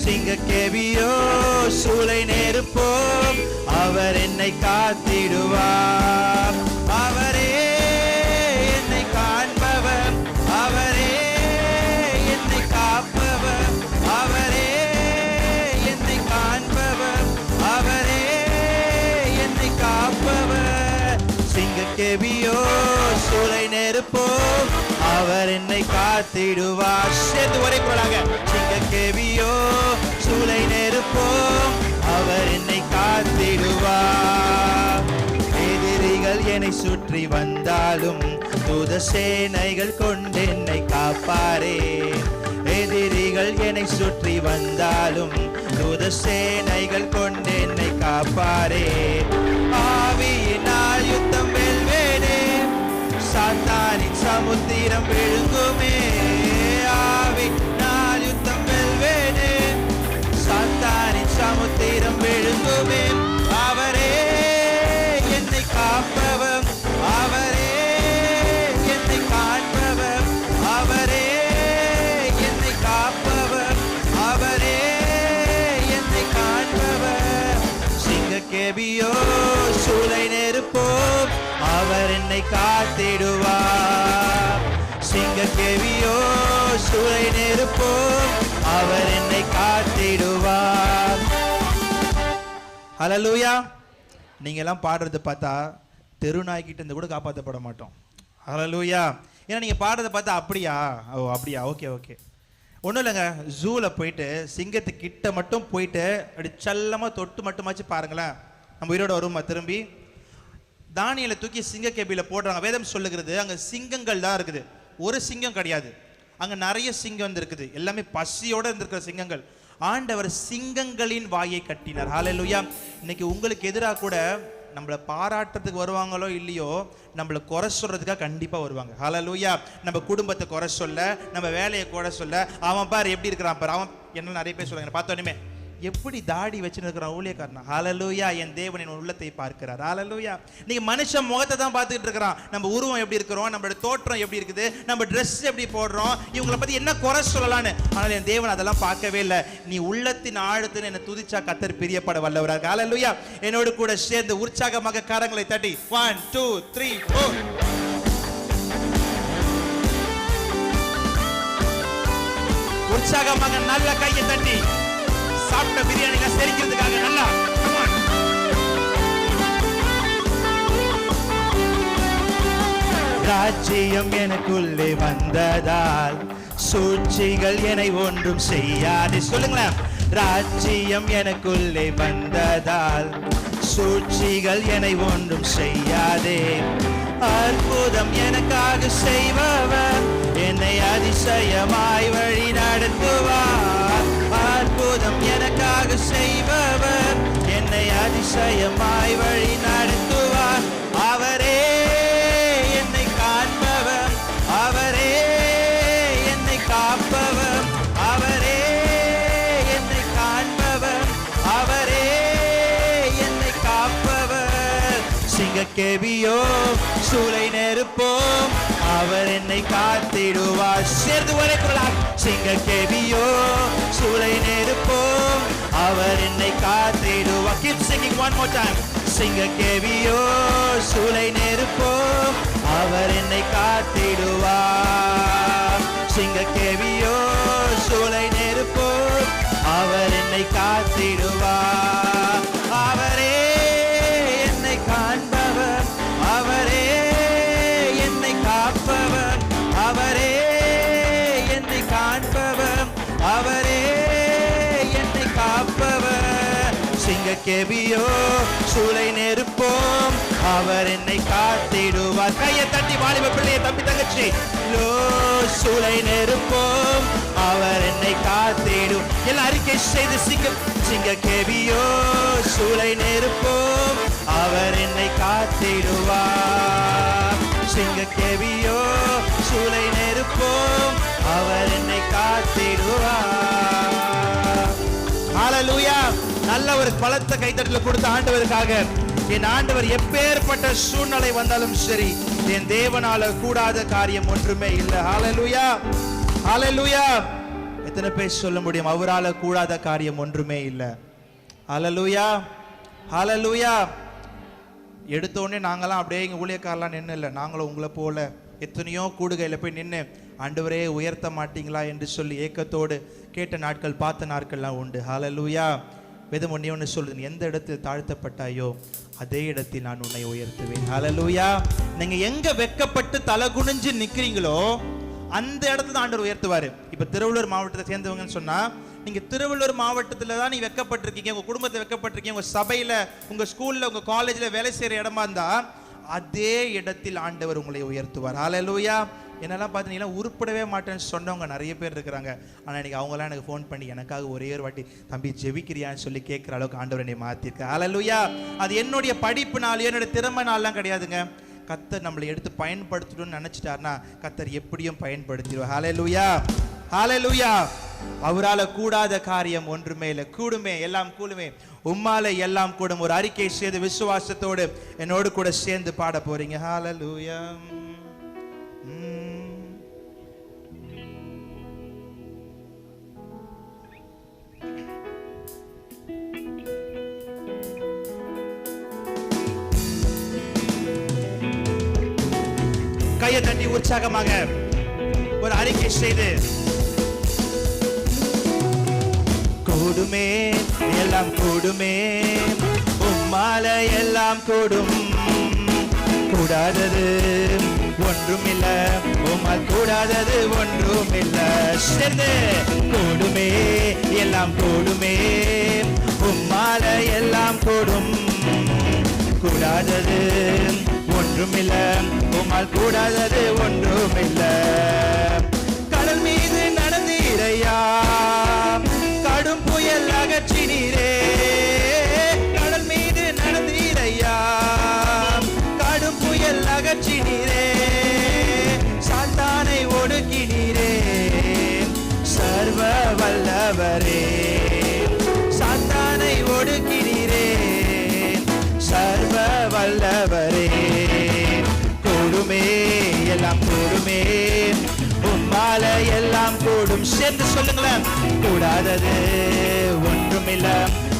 சிங்கக்கேவியோ சூளை நெருப்போ அவர் என்னை காத்திடுவார். அவரே என்னை காண்பவர், அவரே என்னை காப்பவர், அவரே என்னை காண்பவர், அவரே என்னை காப்பவர். சிங்கக்கேவியோ சூளை நெருப்போ அவர் என்னை காத்திடுவார். சேர்ந்து ஒரே குரலாக சிங்கக்கேவியோ சூளை நெருப்போ அவர் என்னை காத்திடுவார். எதிரிகள் என்னை சுற்றி வந்தாலும் தூத சேனைகள் கொண்டு என்னை காப்பாரே. எதிரிகள் என்னை சுற்றி வந்தாலும் தூத சேனைகள் கொண்டு என்னை காப்பாரே. ஆவியினால் யுத்தம் வெல்வேனே, சாத்தானின் சமுத்திரம் விழுங்குமே. ஆவியினால் யுத்தம் வெல்வேனே, சாத்தானின் சமுத்திரம் விழுங்குமே. அவரே என்னை காப்பவர், அவரே என்னை காண்பவர், அவரே என்னை காப்பவர், அவரே என்னை காண்பவர். சிங்கக்கேவியோ சூளை நெருப்போ அவர் என்னை காத்திடுவார். சிங்கக்கேவியோ சூளை நெருப்போ அவர் என்னை காத்திடுவார். ஹல்லேலூயா. நீங்க எல்லாம் பாடுறதை பார்த்தா தெருநாய்கிட்ட இருந்து கூட காப்பாற்றப்பட மாட்டோம். ஹல்லேலூயா. ஏன்னா நீங்க பாடுறதை பார்த்தா அப்படியா, ஓ அப்படியா, ஓகே ஓகே. ஒன்றும் இல்லைங்க, ஜூவில் போயிட்டு சிங்கத்துக்கிட்ட மட்டும் போயிட்டு அப்படி செல்லமாக தொட்டு மட்டுமாச்சு பாருங்களேன், நம்ம உயிரோட வருமா திரும்பி? தானியலை தூக்கி சிங்கக்கேபியில் போடுறாங்க. வேதம் சொல்லுகிறது அங்கே சிங்கங்கள் தான் இருக்குது, ஒரு சிங்கம் கிடையாது. அங்கே நிறைய சிங்கம் இருக்குது, எல்லாமே பசியோடு இருந்திருக்கிற சிங்கங்கள். ஆண்டவர் சிங்கங்களின் வாயை கட்டினார். ஹல்லேலூயா. இன்னைக்கு உங்களுக்கு எதிராக கூட நம்மளை பாராட்டுறதுக்கு வருவாங்களோ இல்லையோ, நம்மளை குறை சொல்றதுக்காக கண்டிப்பாக வருவாங்க. ஹல்லேலூயா. நம்ம குடும்பத்தை குறை சொல்ல, நம்ம வேலையை குறை சொல்ல, அவன் பாரு எப்படி இருக்கிறான் பாரு, அவன் என்ன நிறைய பேர் சொல்லுவாங்க பார்த்தோன்னே எப்படி தாடி வச்சுன்னு இருக்கிறான் ஊழியக்காரனா. ஹல்லேலூயா. என் தேவன் என் உள்ளத்தை பார்க்கிறார். ஹல்லேலூயா. நீங்க மனுஷன் முகத்தை தான் பார்த்துக்கிட்டு இருக்கிறான், நம்ம உருவம் எப்படி இருக்கிறோம், நம்மளோட தோற்றம் எப்படி இருக்குது, நம்ம ட்ரெஸ் எப்படி போடுறோம், இவங்களை பத்தி என்ன குறை சொல்லலான்னு. ஆனால் என் தேவன் அதெல்லாம் பார்க்கவே இல்லை. நீ உள்ளத்தின் ஆழத்தின் என்னை துதிச்சா கர்த்தர் பிரியப்பட வல்லவராக. ஹல்லேலூயா. என்னோடு கூட சேர்ந்து உற்சாகமாக கரங்களை தட்டி 1 2 3 4 உற்சாகமாக நல்ல கையை தட்டி சாப்பிட்ட பிரியாணில செரிக்கிறதுக்காக நல்லா. ராஜ்யம் எனக்குள்ளே வந்ததால் சூழ்ச்சிகள் என்னை ஒன்றும் செய்யாது. சொல்லுங்களேன். ராஜ்யம் எனக்குள்ளே வந்ததால் சூழ்ச்சிகள் என்னை ஒன்றும் செய்யாதே. அற்புதம் எனக்காக செய்பவர் என்னை அதிசயமாய் வழி நடத்துவார். அற்புதம் எனக்காக செய்பவர் என்னை அதிசயமாய் வழி நடத்துவார். அவரே என்னை காண்பவர், அவரே என்னை காப்பவர், அவரே என்னை காண்பவர், அவரே என்னை காப்பவர். சிங்கக்கேவியோ சூளை நெருப்போ அவர் என்னை காத்திடுவார். சேர்ந்து ஒரே குரலாக சிங்கக்கேவியோ சூளை நெருப்போ அவர் என்னை காத்திடுவார். Keep singing one more time. சிங்கக்கேவியோ சூளை நெருப்போ அவர் என்னை காத்திடுவார். சிங்கக்கேவியோ சூளை நெருப்போ அவர் என்னை காத்திடுவார். அவரே என்னை காண்பவர், அவரே என்னை காப்பவர், அவரே என்னை காண்பவர், அவரே என்னை காப்பவர். சிங்கக்கேவியோ சூளை நெருப்போம் அவர் என்னை காத்திடுவார். கையை தட்டி வாலிப பிள்ளையை தம்பி தங்கச்சி லோ சூளை நெருப்போம் அவர் என்னை காத்திடும். எல்லாம் அறிக்கை செய்து சிங்கக்கேவியோ சூளை நெருப்போம் அவர் என்னை காத்திடுவார். சிங்கக்கேவியோ சூளை நெருப்போம் அவர் என்னை காத்திடுவார். ஹல்லேலூயா. நல்ல ஒரு பலத்த கைத்தட்டல கொடுத்த ஆண்டவருக்காக. என் ஆண்டவர் எப்பேற்பட்ட சூழ்நிலை வந்தாலும் சரி, என் தேவனால கூடாத காரியம் ஒன்றுமே இல்லை. ஹல்லேலூயா. ஹல்லேலூயா. எத்தனை பேர் சொல்ல முடியும் அவரால கூடாத காரியம் ஒன்றுமே இல்லை? ஹல்லேலூயா, ஹல்லேலூயா. எடுத்தோடனே நாங்களாம் அப்படியே இங்கே ஊழியக்காரெலாம் நின்று இல்லை, நாங்களும் உங்களை போல எத்தனையோ கூடுகையில் போய் நின்று ஆண்டவரே உயர்த்த மாட்டீங்களா என்று சொல்லி ஏக்கத்தோடு கேட்ட நாட்கள், பார்த்த நாட்கள்லாம் உண்டு. ஹல்லேலூயா. வேதம் ஒன்று சொல்லுது, எந்த இடத்தில் தாழ்த்தப்பட்டாயோ அதே இடத்தில் நான் உன்னை உயர்த்துவேன். ஹல்லேலூயா. நீங்கள் எங்கே வெட்கப்பட்டு தலை குனிஞ்சு நிற்கிறீங்களோ அந்த இடத்துல ஆண்டவர் உயர்த்துவார். இப்போ திருவள்ளூர் மாவட்டத்தை சேர்ந்தவங்கன்னு சொன்னால், நீங்கள் திருவள்ளூர் மாவட்டத்தில் தான் நீங்கள் வெட்கப்பட்டிருக்கீங்க, உங்கள் குடும்பத்தை வெட்கப்பட்டிருக்கீங்க, உங்கள் சபையில், உங்கள் ஸ்கூலில், உங்கள் காலேஜில் வேலை செய்கிற இடமா இருந்தால் அதே இடத்தில் ஆண்டவர் உங்களை உயர்த்துவார். ஹல்லேலூயா. என்னெல்லாம் பார்த்தீங்கன்னா உருப்படவே மாட்டேன்னு சொன்னவங்க நிறைய பேர் இருக்கிறாங்க. ஆனால் இன்றைக்கி அவங்களாம் எனக்கு ஃபோன் பண்ணி எனக்காக ஒரே ஒரு வாட்டி தம்பி ஜெபிக்கிறியான்னு சொல்லி கேட்குற அளவுக்கு ஆண்டவர் என்னை மாற்றிருக்கேன். ஹல்லேலூயா. அது என்னுடைய படிப்புனாலையோ என்னுடைய திறமைனாலாம் கிடையாதுங்க. கர்த்தர் நம்மளை எடுத்து பயன்படுத்தணும்னு நினைச்சிட்டாருன்னா கர்த்தர் எப்படியும் பயன்படுத்திடுவார். ஹல்லேலூயா, ஹல்லேலூயா. அவரால் கூடாத காரியம் ஒன்றுமே இல்லை. கூடுமே, எல்லாம் கூடுமே, உம்மால எல்லாம் கூடும். ஒரு அறிக்கை செய்து விசுவாசத்தோடு என்னோடு கூட சேர்ந்து பாட போறீங்க. ஹல்லேலூயா. கையை தட்டி உற்சாகமாக ஒரு அறிக்கை செய்து, கூடுமே, எல்லாம் கூடுமே, உம்மால எல்லாம் கூடும், கூடாதது ஒன்றுமில்ல, உம்மால் கூடாதது ஒன்றுமில்ல. சேர்ந்து கூடுமே, எல்லாம் கூடுமே, உம்மால எல்லாம் கூடும், கூடாதது ஒன்றுமில்ல, உம்மால் கூடாதது ஒன்றுமில்ல. கடல் மீது நடந்தீரையா, கடும் புயல் அகற்றினீரே, கடல் மீது நடந்தீரையா, கடும் புயல் அகற்றினீரே, சாத்தானை ஒடுக்கினீரே, சர்வ வல்லவரே, சாத்தானை ஒடுக்கினீரே, சர்வ வல்லவரே. கூடுமே, எல்லாம் கூடுமே, உம்மால எல்லாம் கூடும். சேர்ந்து சொல்லுங்களேன், கூடாதது ஒன்றுமில்ல,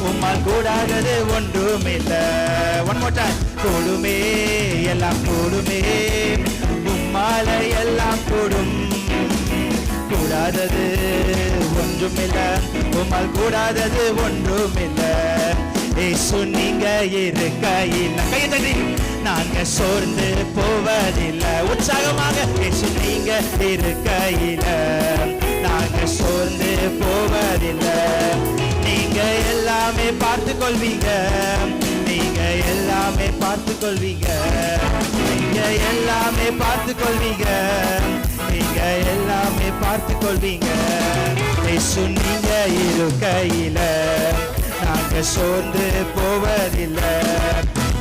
உம்மால் கூடாதது ஒன்றுமில்ல. One more time. கூடுமே, எல்லாம் கூடுமே, உம்மால எல்லாம் கூடும், கூடாதது ஒன்றுமில்ல, உம்மால் கூடாதது ஒன்றுமில்ல. இயேசு நீங்க இருக்கையில் கையை தட்டி நாங்க சோர்ந்து போவதில்லை. உற்சாகமாக இயேசு நீங்க இருக்கையில நாங்க சோர்ந்து போவதில்லை. நீங்க எல்லாமே பார்த்து கொள்வீங்க, நீங்க எல்லாமே பார்த்து கொள்வீங்க, நீங்க எல்லாமே பார்த்து கொள்வீங்க, நீங்க எல்லாமே பார்த்து கொள்வீங்க. இயேசு நீங்க இருக்கையில நாங்க சோர்ந்து போவதில்லை.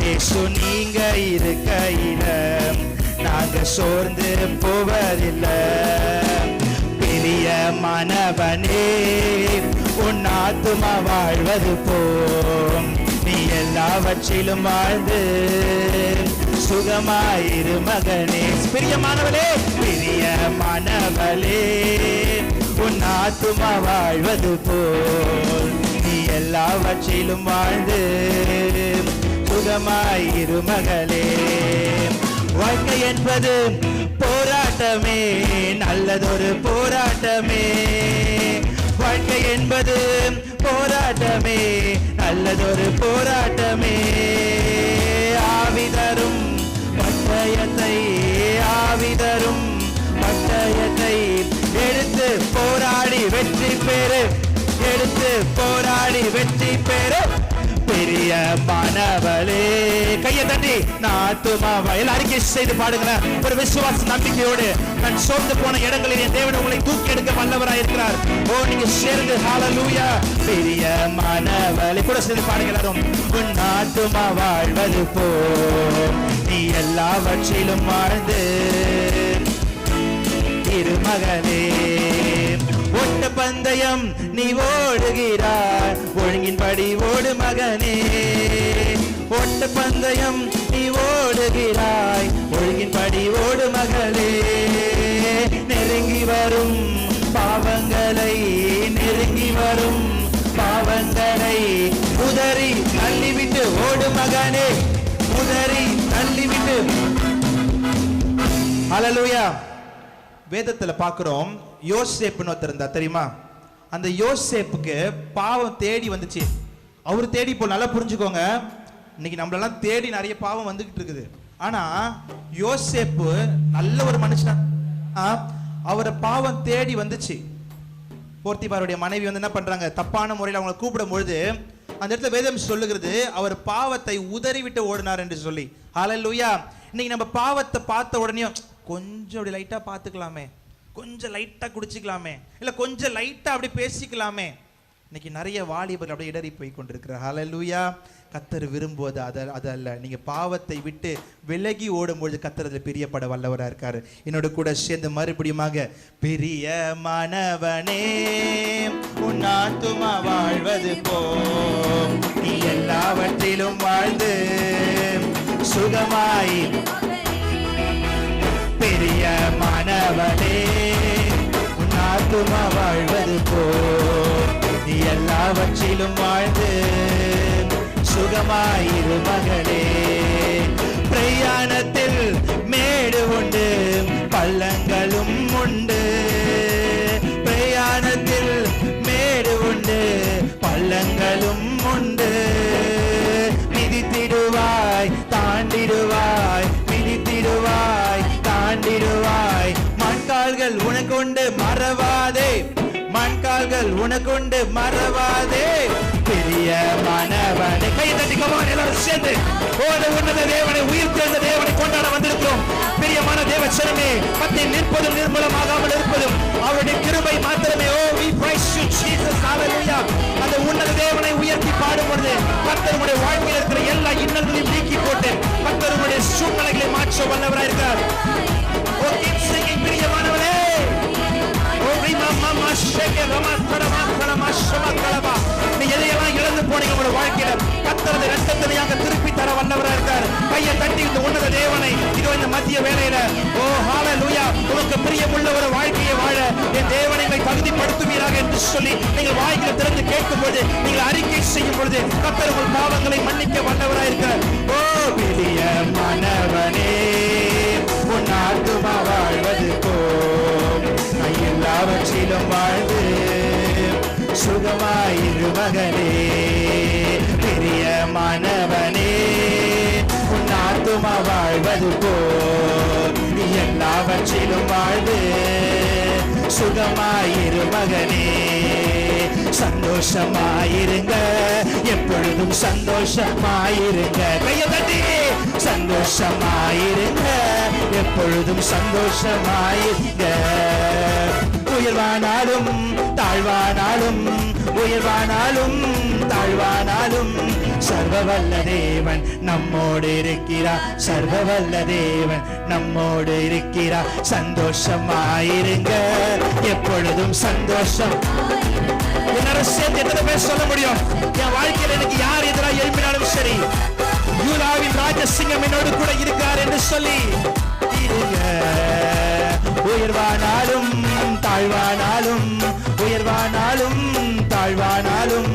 இயேசு நீங்க இருக்கையில நாங்க சோர்ந்து போவதில்லை. பெரிய மனவனே உன் ஆத்துமா வாழ்வது போம், நீ எல்லாவற்றிலும் வாழ்ந்து சுகமாயிரு மகனே. பிரியமானவளே, பிரியமானவளே உன் ஆத்துமா வாழ்வது போல் நீ எல்லாவற்றிலும் வாழ்ந்து சுகமாயிரு மகளே. வாழ்க்கை என்பது போராட்டமே, நல்லதொரு போராட்டமே. வாழ்க்கை என்பது போராட்டமே, நல்லதொரு போராட்டமே. ஆவிதரும் பட்டயத்தை, ஆவிதரும் பட்டயத்தை எடுத்து போராடி வெற்றி பெறு, எடுத்து போராடி வெற்றி பெறு. பெரிய மாணவளே கையை தட்டி நான் ஆத்துமாவா எல்லாரும் செய்து பாடுங்களேன். ஒரு விசுவாச நம்பிக்கையோடு நான் சோர்ந்து போன இடங்களில் என் தேவன் உங்களை தூக்கி எடுக்க வல்லவராய் இருக்கிறார். ஓ நீங்க சேர்ந்து ஹல்லேலூயா. பெரிய மாணவளே கூட சேர்ந்து பாடுகிறாரும். உன் ஆத்துமா வாழ்வது போ நீ எல்லாவற்றிலும் வாழ்ந்து திருமகனே. ஓட்ட பந்தயம் நீ ஓடுகிறாய், ஒழுங்கின்படி ஓடு மகனே. ஓட்ட பந்தயம் நீ ஓடுகிறாய், ஒழுங்கின்படி ஓடு மகளே. நெருங்கி வரும் பாவங்களை வரும் பாவங்களை உதறி தள்ளிவிட்டு ஓடு மகனே, உதறி தள்ளிவிட்டு. ஹல்லேலூயா. வேதத்துல பாக்குறோம், யோசேப்புன்னு ஒருத்தர் இருந்தா தெரியுமா? அந்த யோசேப்புக்கு பாவம் தேடி வந்துச்சு. அவர் தேடி போ, நல்லா புரிஞ்சுக்கோங்க, இன்னைக்கு நம்மளெல்லாம் தேடி நிறைய பாவம் வந்துகிட்டு இருக்குது. ஆனா யோசேப்பு நல்ல ஒரு மனுஷன், அவரை பாவம் தேடி வந்துச்சு. போர்த்திபாருடைய மனைவி வந்து என்ன பண்றாங்க, தப்பான முறையில் அவங்களை கூப்பிடும் பொழுது அந்த இடத்துல வேதம் சொல்லுகிறது, அவர் பாவத்தை உதறி விட்டு ஓடினார் என்று சொல்லி. ஹல்லேலூயா. இன்னைக்கு நம்ம பாவத்தை பார்த்த உடனே கொஞ்சம் அப்படி லைட்டா பார்த்துக்கலாமே, கொஞ்சம் லைட்டா குடிச்சிக்கலாமே, இல்ல கொஞ்சம் லைட்டா அப்படி பேசிக்கலாமே. இன்னைக்கு நிறைய வாலிபர்கள் அப்படியே இடறி போய் கொண்டிருக்கிறார். ஹல்லேலூயா. கர்த்தர் விரும்புவது அது அல்ல. நீங்க பாவத்தை விட்டு விலகி ஓடும்பொழுது கர்த்தர் அதில் பிரியப்பட வல்லவராக இருக்காரு. என்னோட கூட சேர்ந்து மறுபடியுமாக, பிரியமானவனே உன் ஆத்துமா வாழ்வது போ, நீ எல்லாவற்றிலும் வாழ்ந்து சுகமாய். பிரியமானவனே உன் ஆத்துமா வாழ்வது போ, நீ எல்லாவற்றிலும் வாழ்ந்து சுகமாயிரு மகளே. பிரயாணத்தில் மேடு உண்டு பள்ளங்களும் உண்டு, பிரயாணத்தில் மேடு உண்டு பள்ளங்களும் உண்டு. மிதித்திடுவாய் தாண்டிடுவாய், மிதித்திடுவாய் தாண்டிடுவாய். மண்கால்கள் உனக்குண்டு மறவாதே, மண்கால்கள் உனக்குண்டு மறவாதே. பிரியமானவனே, கை தட்டி கமான் எல்லாரும் சேர்ந்து உன்னத தேவனை, உயிர் தெழுந்த தேவனை கொண்டாட வந்திருக்கிறோம். பிரியமான தேவச்சனமே, மத்தியில் நிற்பதும் நிர்மூலமாகாமல் இருப்பதும் அவருடைய கிருபை மாத்திரமே. ஓ we praise you Jesus, hallelujah. அந்த உன்னத தேவனை உயர்த்தி பாடும் பொழுது கர்த்தருடைய வாழ்க்கையில் இருக்கிற எல்லா இன்னல்களையும் நீக்கி போட்டு கர்த்தருடைய சூழ்நிலைகளை மாற்ற வல்லவராய் இருக்கிறார். ஓ keep singing பிரியமானவனே. ஓ மாமா ஷேகே ரமா தரமா தரமா ஷமா கலபா. நீ எதையெல்லாம் இழந்து போனீங்க உங்களோட வாழ்க்கையில கர்த்தர் இரட்டத்தனையாக திருப்பி தர வல்லவராக இருக்கார். கையை தட்டி இந்த உன்னத தேவனை இதோ இந்த மத்திய வேளையில, ஓ ஹல்லேலூயா, உனக்கு பிரியமுள்ள ஒரு வாழ்க்கையை வாழ என் தேவனை தகுதிப்படுத்துவீராக என்று சொல்லி நீங்கள் வாய்களை திறந்து கேட்கும் பொழுது, நீங்கள் அறிக்கை செய்யும் பொழுது கர்த்தர் உங்கள் பாவங்களை மன்னிக்க வல்லவராக இருக்கார். ஓ பிரியமானவனே உன் ஆத்துமா வாழ்வது போ, எல்லாவற்றிலும் வாழ்ந்து சுகமாயிரு மகனே. பிரியமானவனே உன் ஆத்துமா வாழ்வது போ, எல்லாவற்றிலும் வாழ்ந்து சுகமாயிரு மகனே. சந்தோஷமாயிருங்க, எப்பொழுதும் சந்தோஷமாயிருங்க. கையை தட்டி சந்தோஷமாயிருங்க, எப்பொழுதும் சந்தோஷமாயிருங்க. உயர்வானாலும் தாழ்வானாலும், உயர்வானாலும் தாழ்வானாலும் சர்வவல்ல தேவன் நம்மோடு இருக்கிறார், சர்வவல்ல தேவன் நம்மோடு இருக்கிறார். சந்தோஷமாயிருங்க, எப்பொழுதும் சந்தோஷம். சேர்த்து எத்தனை பேர் சொல்ல முடியும், என் வாழ்க்கையில் எனக்கு யார் எதிராக எழுப்பினாலும் சரி, யூதாவின் ராஜசிங்கம் என்னோடு கூட இருக்கிறார் என்று சொல்லி இருங்க. உயர்வானாலும் தாழ்வானாலும், உயர்வானாலும் தாழ்வானாலும்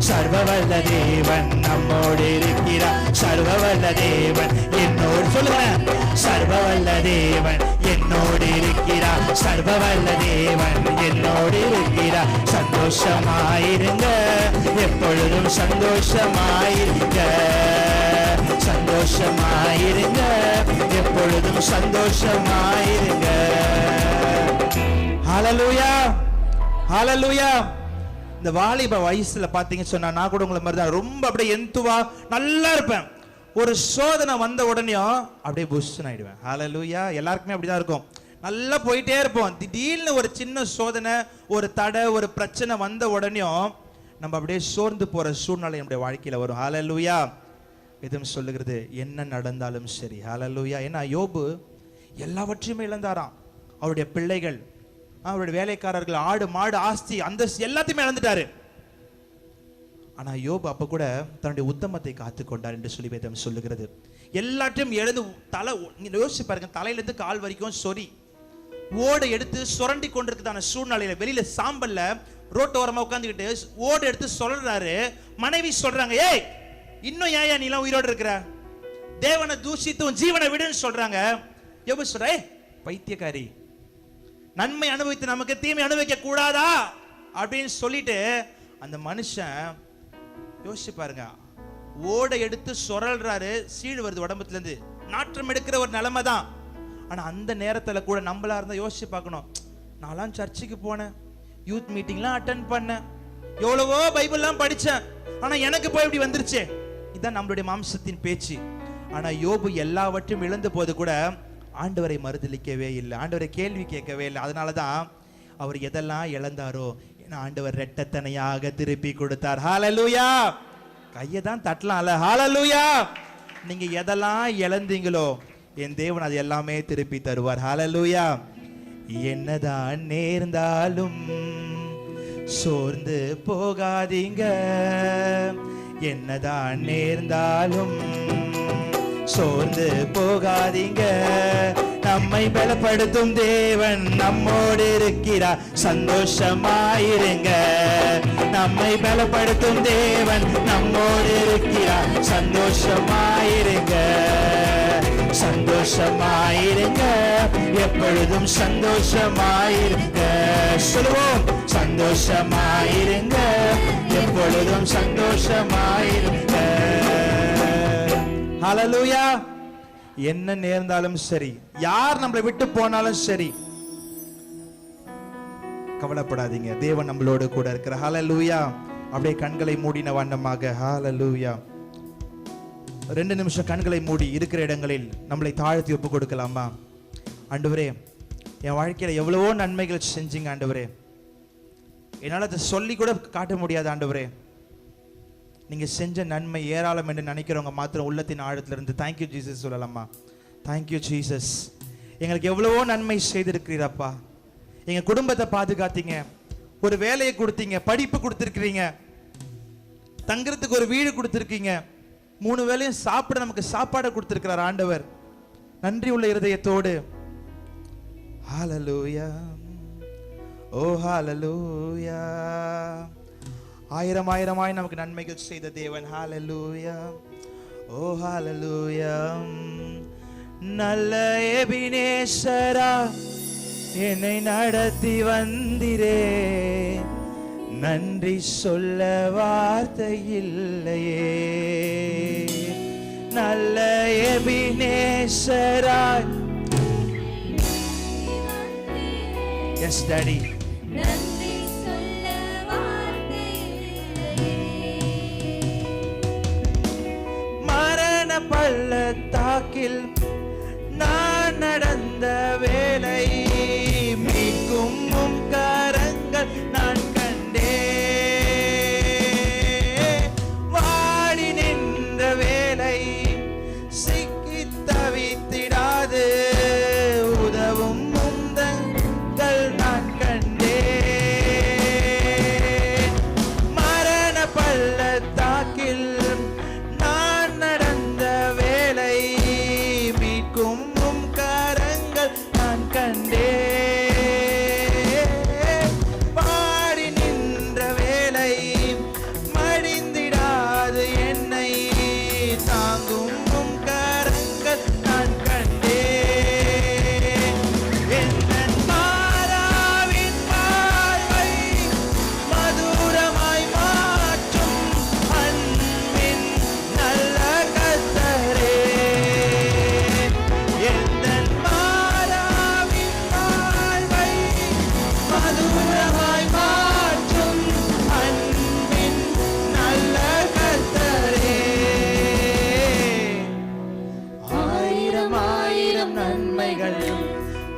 சர்வவல்ல தேவன் நம்மோடு இருக்கிறார், சர்வவல்ல தேவன் என்னோடு. சொல்லுங்க, சர்வவல்ல தேவன் என்னோடு இருக்கிறார், சர்வவல்ல தேவன் என்னோடு இருக்கிறார். சந்தோஷமாயிருங்க, எப்பொழுதும் சந்தோஷமாயிருங்க, சந்தோஷமாயிருங்க, எப்பொழுதும் சந்தோஷமாயிருங்க. ஹல்லேலூயா, ஹல்லேலூயா. இந்த வாலிப வயசுல பாத்தீங்கன்னு சொன்னா, நான் கூட உங்களை மாதிரி தான் ரொம்ப அப்படியே எந்துவா நல்லா இருப்பேன். ஒரு சோதனை வந்த உடனே அப்படியே புஷ்ஷன் ஆயிடுவேன். ஹல்லேலூயா. எல்லாருக்குமே அப்படிதான் இருக்கும். நல்லா போயிட்டே இருப்போம். திடீர்னு ஒரு சின்ன சோதனை, ஒரு தடை, ஒரு பிரச்சனை வந்த உடனே நம்ம அப்படியே சோர்ந்து போற சூழ்நிலை நம்முடைய வாழ்க்கையில வரும். ஹல்லேலூயா. வேதம் சொல்லுகிறது, என்ன நடந்தாலும் சரி. ஹல்லேலூயா. ஏன்னா யோபு எல்லாவற்றையுமே இழந்தாராம். அவருடைய பிள்ளைகள், அவருடைய வேலைக்காரர்கள், ஆடு மாடு, ஆஸ்தி, அந்த எல்லாத்தையுமே இழந்துட்டாரு. ஆனா யோபு அப்ப கூட தன்னுடைய உத்தமத்தை காத்து கொண்டார் என்று சொல்லி வேதம் சொல்லுகிறது. எல்லாத்தையும் எழுந்து தலை, யோசிச்சு பாருங்க, தலையிலிருந்து கால் வரைக்கும் சொறி ஓட எடுத்து சுரண்டி கொண்டிருக்கிறதான சூழ்நிலையில வெளியில சாம்பல்ல ரோட்டோரமா உட்காந்துக்கிட்டு ஓடு எடுத்து சொல்றாரு. மனைவி சொல்றாங்க, ஏய் இன்னும் ஏன் நீ எல்லாம் உயிரோடு இருக்கிற, தேவனை தூஷித்தும் ஜீவனை விடுன்னு சொல்றாங்க. யோபு சொல்ற, பைத்தியக்காரி, நன்மை அனுபவித்து நமக்கு தீமை அனுபவிக்க கூடாதா அப்படின்னு சொல்லிட்டு அந்த மனுஷன் யோசிச்சு பாருங்க, ஓடை எடுத்து சொரல்றாரு. சீழ் வருது உடம்புல இருந்து, நாற்றம் எடுக்கிற ஒரு நிலைமை தான். ஆனா அந்த நேரத்துல கூட நம்மளா இருந்தா யோசிச்சு பார்க்கணும். நான்லாம் சர்ச்சுக்கு போனேன், யூத் மீட்டிங்லாம் அட்டென்ட் பண்ணேன், எவ்வளவோ பைபிள்லாம் படிச்சேன், ஆனா எனக்கு போய் இப்படி வந்துருச்சு. இதுதான் நம்மளுடைய மாம்சத்தின் பேச்சு. ஆனா யோபு எல்லாவற்றையும் இழந்த போது கூட ஆண்டவரை மறுதலிக்கவே இல்லை, ஆண்டவரை கேள்வி கேட்கவே இல்லை. அதனாலதான் அவர் எதெல்லாம் இழந்தாரோ ஆண்டவர் ரெட்டத்தனையாக திருப்பி கொடுத்தார். ஹல்லேலூயா. கையை தான் தட்டலாம்ல. ஹல்லேலூயா. நீங்க எதெல்லாம் இழந்தீங்களோ என் தேவன் அது எல்லாமே திருப்பி தருவார். ஹல்லேலூயா. என்னதான் நேர்ந்தாலும் சோர்ந்து போகாதீங்க, என்னதான் நேர்ந்தாலும் சோர்ந்து போகாதீங்க, நம்மை பலப்படுத்தும் தேவன் நம்மோடு இருக்கிறார், சந்தோஷமாயிருங்க. நம்மை பலப்படுத்தும் தேவன் நம்மோடு இருக்கிறார், சந்தோஷமாயிருங்க, சந்தோஷமாயிருங்க, எப்பொழுதும் சந்தோஷமாயிருங்க. சொல்லுவோம், சந்தோஷமாயிருங்க, எப்பொழுதும் சந்தோஷமாயிருங்க. ஹல்லேலூயா. என்ன நேர்ந்தாலும் சரி, யார் நம்மளை விட்டு போனாலும் சரி, கவலைப்படாதீங்க, தேவன் நம்மளோடு கூட இருக்கிறார். ஹல்லேலூயா. அப்படியே கண்களை மூடின வண்ணமாக ஹல்லேலூயா 2 நிமிஷம் கண்களை மூடி இருக்கிற இடங்களில் நம்மளை தாழ்த்தி ஒப்பு கொடுக்கலாமா? ஆண்டவரே, என் வாழ்க்கையில எவ்வளவோ நன்மைகள் செஞ்சீங்க ஆண்டவரே, என்னால் அதை சொல்லி கூட காட்ட முடியாது ஆண்டவரே. நீங்க செஞ்ச நன்மை ஏராளம் என்று நினைக்கிறவங்க மாத்திரம் உள்ளத்தின் ஆழத்துல இருந்து தேங்க்யூ ஜீசஸ் சொல்லலாமா? தேங்க்யூ ஜீசஸ், எங்களுக்கு எவ்வளவோ நன்மை செய்திருக்கிறீரப்பா. எங்க குடும்பத்தை பாதுகாத்தீங்க, ஒரு வேலையை கொடுத்தீங்க, படிப்பு கொடுத்திருக்கிறீங்க, தங்குறதுக்கு ஒரு வீடு கொடுத்திருக்கீங்க, 3 வேளையும் சாப்பிட நமக்கு சாப்பாடு கொடுத்திருக்கிறார் ஆண்டவர். நன்றி உள்ள இருதயத்தோடு ஹல்லேலூயா, ஓ ஹல்லேலூயா. ஆயிரமாய் நமக்கு நன்மைகள் செய்த தேவன். ஹல்லேலூயா, ஓ ஹல்லேலூயா. நல்ல எபினேசரா என்னை நடத்தி வந்திரே, நன்றி சொல்ல வார்த்தை இல்லையே. நல்ல எபினேசரா, எஸ் டாடி, பள்ளத்தாக்கில் நான் நடந்த வேலை, மீட்கும் கரங்கள் நான் கண்டே, வாடி நின்ற வேலை சிக்கி தவித்திடாது, உதவும் முந்தங்கள் நான் கண்டே. மரண பள்ளத்தாக்கில்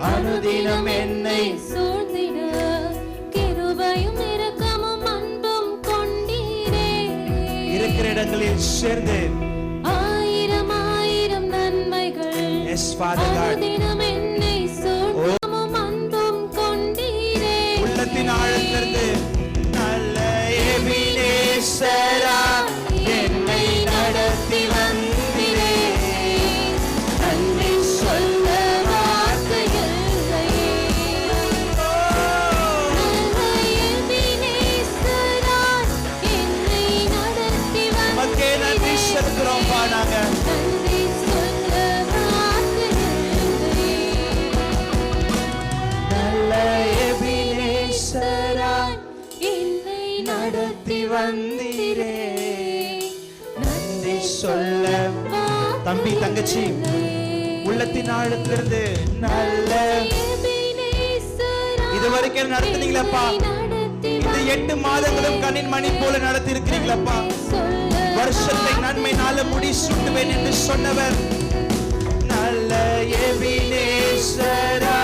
அனுதினம் என்னை சூழ்ந்திட, கிருபையும் இரக்கமும் அன்பும் கொண்டீரே. இருக்கிற இடங்களில் சேர்ந்து ஆயிரம் நன்மைகள் அனுதினம் என்னை சூழ்ந்திடமும் அன்பும் கொண்டீரே. உள்ளத்தின் ஆழத்திலிருந்து நல்ல எபினேசரா என்னை நடத்தி வந்திரே, நன்றி சொல்ல வார்த்தை இல்லையே. நல்ல எபினேசரா சொன்னாங்க. நல்ல எபினேசராய் என்னை நடத்தி வந்தீரே, நன்றி சொல்ல. தம்பி தங்கச்சி, உள்ளத்தின் ஆழத்திலிருந்து நல்ல இதுவரைக்கும் நடத்துனீங்களப்பா. இந்த 8 மாதங்களும் கண்ணின் மணி போல நடத்தி இருக்கிறீங்களப்பா. வருஷத்தை நன்மைனால முடி சுட்டுவேன் என்று சொன்னவர் நல்ல எபினேசரா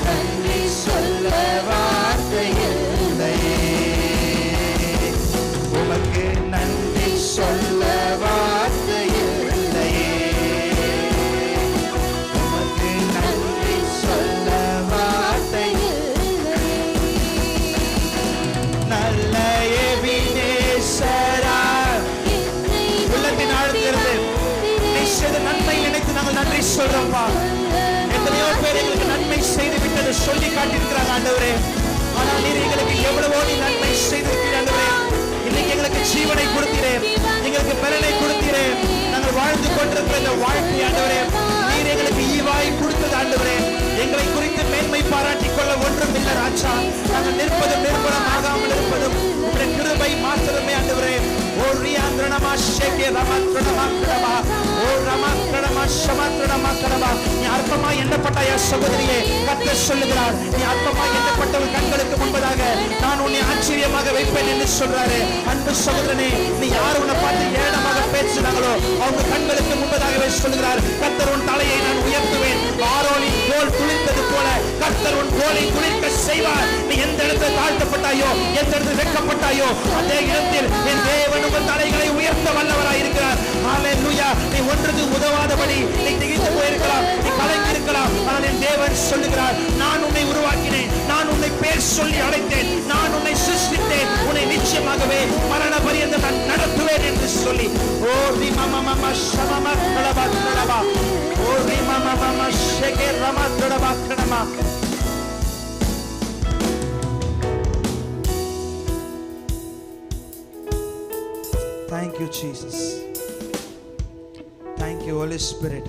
நன்றி சொல்ல வார்த்தைகள் இல்லையே, உமக்கு நன்றி சொல்ல வார்த்தைகள் இல்லையே, உமக்கு நன்றி சொல்ல வார்த்தைகள் நல்ல எபினேசரா. உள்ளத்தின் ஆழ்ந்திருந்து நிச்சயத நன்மை நினைத்து நாங்கள் நன்றி சொல்றோம்ப்பா. எத்தனையோ பேர் எங்களுக்கு நன்மை செய்து விட்டது சொல்லி காட்டியிருக்கிறாங்க ஆண்டவரே. ஆனால் நீர் எங்களுக்கு எவ்வளவோ நீ நன்மை செய்திருக்கிறீர் ஆண்டவரே. இன்னைக்கு எங்களுக்கு ஜீவனை கொடுத்தீரே, எங்களுக்கு பலனை கொடுத்தீரே. நாங்கள் வாழ்ந்து கொண்டிருக்கிற இந்த வாழ்க்கை ஆண்டவரே நீர் எங்களுக்கு ஈவாய் கொடுத்தது ஆண்டவரே. எங்களை குறித்து மேன்மை பாராட்டிக் கொள்ள ஒன்றும் இல்லை ராஜா. நாங்கள் நிற்பதும் நிர்பலம் ஆகாமல் இருப்பதும் உங்களுடைய கிருபை மாத்திரமே ஆண்டவரே. ஓ ரியாந்திரணமா ஷேகே ரமாத்ரணமா கடவா, ஓ ரமாத்ரணமா ஷமாத்ரணமா கடவா. நீ அற்பமா எண்ணப்பட்டாய சகோதரியே, கர்த்தர் சொல்லுகிறார், நீ அற்பமா எண்ணப்பட்டவள் கண்களுக்கு முன்பதாக நான் உன்னை ஆச்சரியமாக வைப்பேன் என்று சொல்றாரு. அன்பு சகோதரனே, நீ யார் உன்னை பார்த்து ஏளனமாக பேசுறாங்களோ அவங்க கண்களுக்கு முன்பதாகவே சொல்லுகிறார், கர்த்தர் உன் தலையை நான் உயர்த்துவேன். ஆரோனின் தோல் துளிர்த்தது போல கர்த்தர் உன் தோலை துளிர்க்க செய்வார். நீ எந்த இடத்தில் தாழ்த்தப்பட்டாயோ, எந்த இடத்தில் வெட்கப்பட்டாயோ, அதே இடத்தில் என் தேவன் உங்கள் தலைகளை உயர்த்த வல்லவராய் இருக்கிறார். ஹல்லேலூயா. நீ ஒன்றுக்கு உதவாதபடி நீ திகைத்து போயிருக்கலாம், நீ கலங்கி இருக்கலாம். ஆனால் என் தேவன் சொல்லுகிறார், நான் உன்னை உருவாக்கினேன், நான் உன்னை பேர் சொல்லி அழைத்தேன், நான் உன்னை சிருஷ்டித்தேன், உன்னை நிச்சயமாகவே மரண பரியந்தம் நான் நடத்துவேன் என்று சொல்லி ஓ ரி மம மம ஷமம கடபா கடபா, ஓ ரி மம மம ஷேகே ரம கடபா கடமா. Thank you, Jesus. Thank you, Holy Spirit.